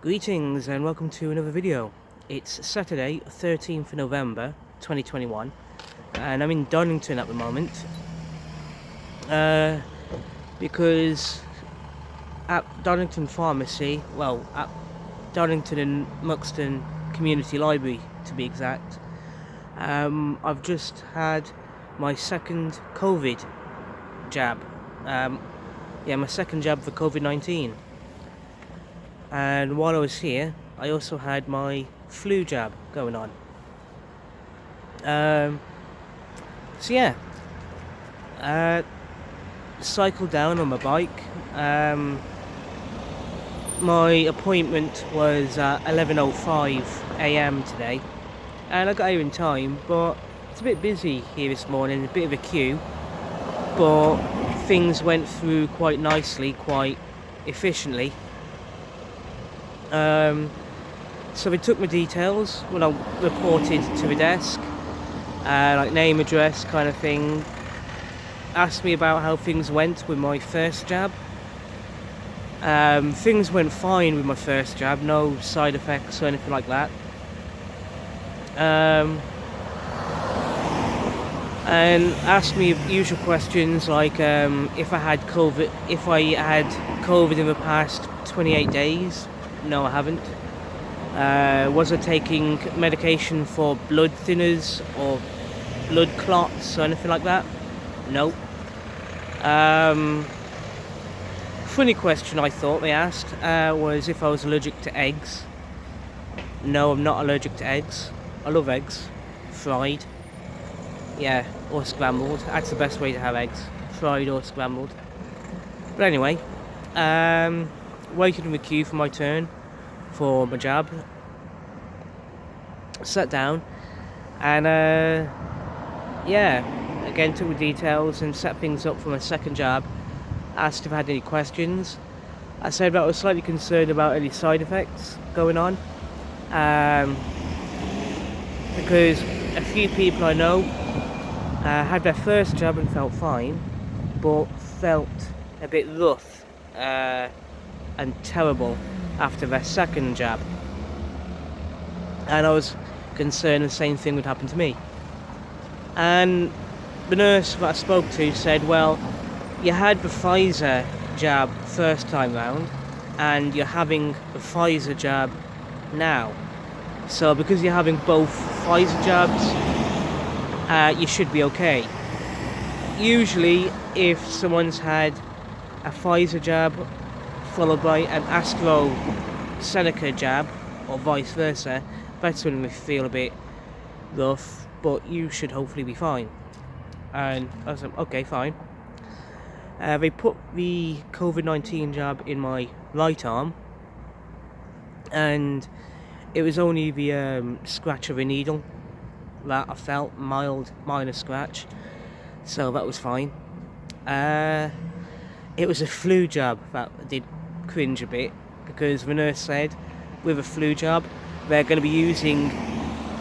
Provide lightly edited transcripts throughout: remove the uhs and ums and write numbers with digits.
Greetings and welcome to another video. It's Saturday, 13th of November 2021 and I'm in Donnington at the moment because at Donnington Pharmacy, at Donnington and Muxton Community Library to be exact, I've just had my second COVID jab. My second jab for COVID-19. And while I was here, I also had my flu jab going on. Cycled down on my bike. My appointment was at 11:05 a.m. today, and I got here in time, but it's a bit busy here this morning, a bit of a queue, but things went through quite nicely, quite efficiently. So they took my details when I reported to the desk, like name, address kind of thing, asked me about how things went with my first jab. Things went fine with my first jab, no side effects or anything like that. And asked me usual questions like if I had COVID in the past 28 days. No, I haven't. Was I taking medication for blood thinners or blood clots or anything like that? No. Funny question I thought they asked was if I was allergic to eggs. No, I'm not allergic to eggs. I love eggs. Fried. Yeah, or scrambled. That's the best way to have eggs. Fried or scrambled. But anyway, waited in the queue for my turn for my jab. Sat down and again took the details and set things up for my second jab. Asked if I had any questions. I said that I was slightly concerned about any side effects going on, because a few people I know had their first jab and felt fine, but felt a bit rough and terrible after their second jab, and I was concerned the same thing would happen to me. And the nurse that I spoke to said, well, you had the Pfizer jab first time round and you're having the Pfizer jab now, so because you're having both Pfizer jabs, you should be okay. Usually if someone's had a Pfizer jab followed by an AstraZeneca jab, or vice versa, that's when we feel a bit rough, but you should hopefully be fine. And I was like, okay, fine. They put the COVID-19 jab in my right arm, and it was only the scratch of a needle that I felt, minor scratch, so that was fine. It was a flu jab that did cringe a bit, because the nurse said with a flu jab they're going to be using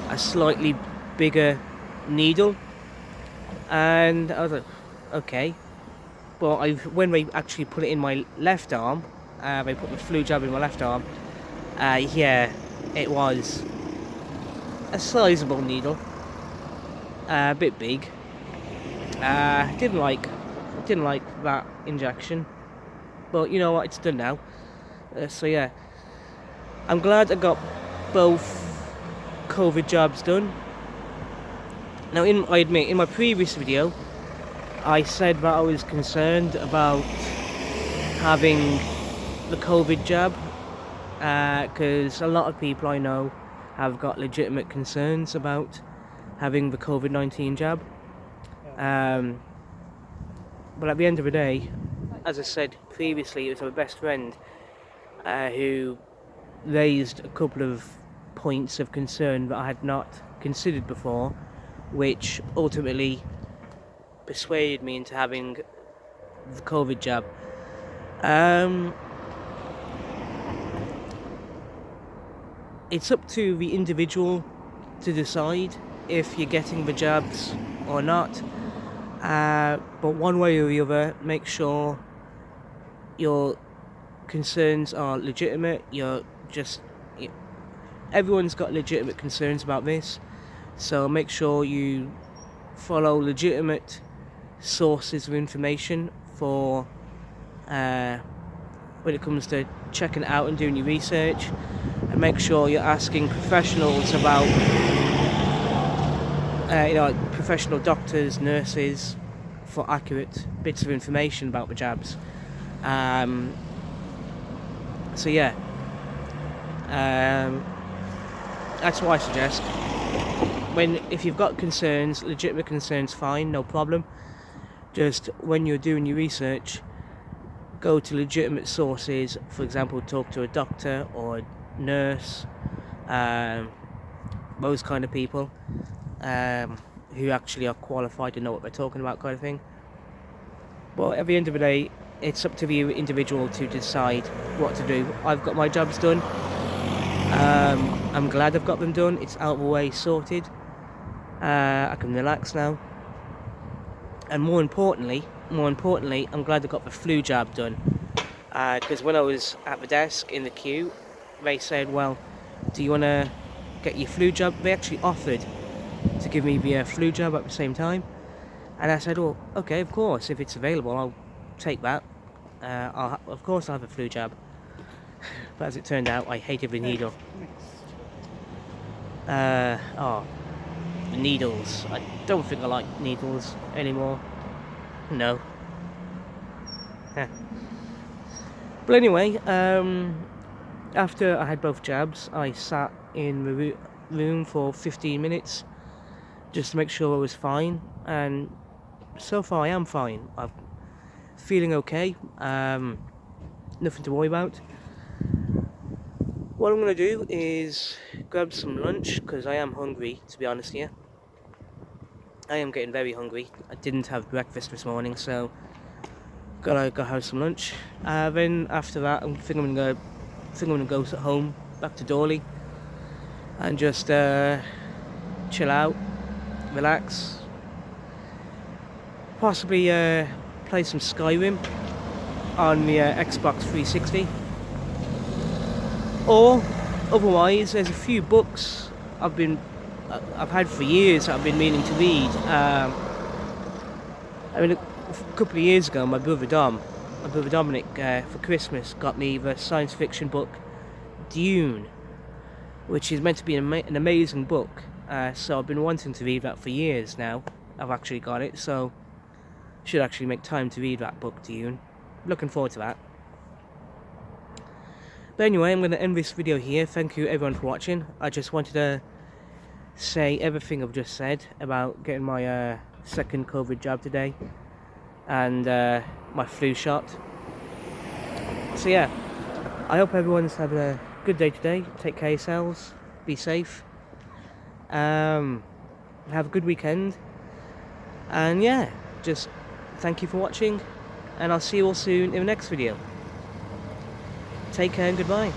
a slightly bigger needle, and I was like, okay. But when they actually put it in my left arm, they put the flu jab in my left arm, it was a sizable needle, a bit big. Didn't like that injection, but you know what, it's done now. I'm glad I got both COVID jabs done. Now, I admit, in my previous video, I said that I was concerned about having the COVID jab, because a lot of people I know have got legitimate concerns about having the COVID-19 jab. But at the end of the day, as I said previously, it was my best friend who raised a couple of points of concern that I had not considered before, which ultimately persuaded me into having the COVID jab. It's up to the individual to decide if you're getting the jabs or not, but one way or the other, make sure your concerns are legitimate, you're just everyone's got legitimate concerns about this, so make sure you follow legitimate sources of information for when it comes to checking it out and doing your research, and make sure you're asking professionals about like professional doctors, nurses, for accurate bits of information about the jabs. So yeah, that's what I suggest. If you've got concerns, legitimate concerns, fine, no problem. Just when you're doing your research, go to legitimate sources. For example, talk to a doctor or a nurse, those kind of people who actually are qualified to know what they're talking about, kind of thing. But at the end of the day, it's up to the individual to decide what to do. I've got my jobs done. I'm glad I've got them done. It's out of the way, sorted. I can relax now. And more importantly, I'm glad I got the flu jab done. Because when I was at the desk in the queue, they said, well, do you want to get your flu jab? They actually offered to give me the flu jab at the same time. And I said, well, okay, of course, if it's available, I'll take that. Of course I'll have a flu jab. But as it turned out, I hated the needle. The needles. I don't think I like needles anymore. No. But anyway, after I had both jabs, I sat in the room for 15 minutes just to make sure I was fine, and so far I am fine. I'm feeling okay, nothing to worry about. What I'm going to do is grab some lunch, because I am hungry, to be honest here. I am getting very hungry. I didn't have breakfast this morning, so gotta go have some lunch. Then after that, I think I'm gonna go home, back to Dorley, and just chill out, relax, possibly play some Skyrim on the Xbox 360. Or otherwise, there's a few books I've had for years that I've been meaning to read. A couple of years ago, my brother Dominic, for Christmas got me the science fiction book Dune, which is meant to be an amazing book. So I've been wanting to read that for years now. I've actually got it, so should actually make time to read that book, Dune. Looking forward to that. But anyway, I'm going to end this video here. Thank you everyone for watching. I just wanted to say everything I've just said about getting my second COVID jab today, and my flu shot. So yeah, I hope everyone's having a good day today. Take care of yourselves, be safe, have a good weekend, and yeah, just thank you for watching, and I'll see you all soon in the next video. Take care and goodbye.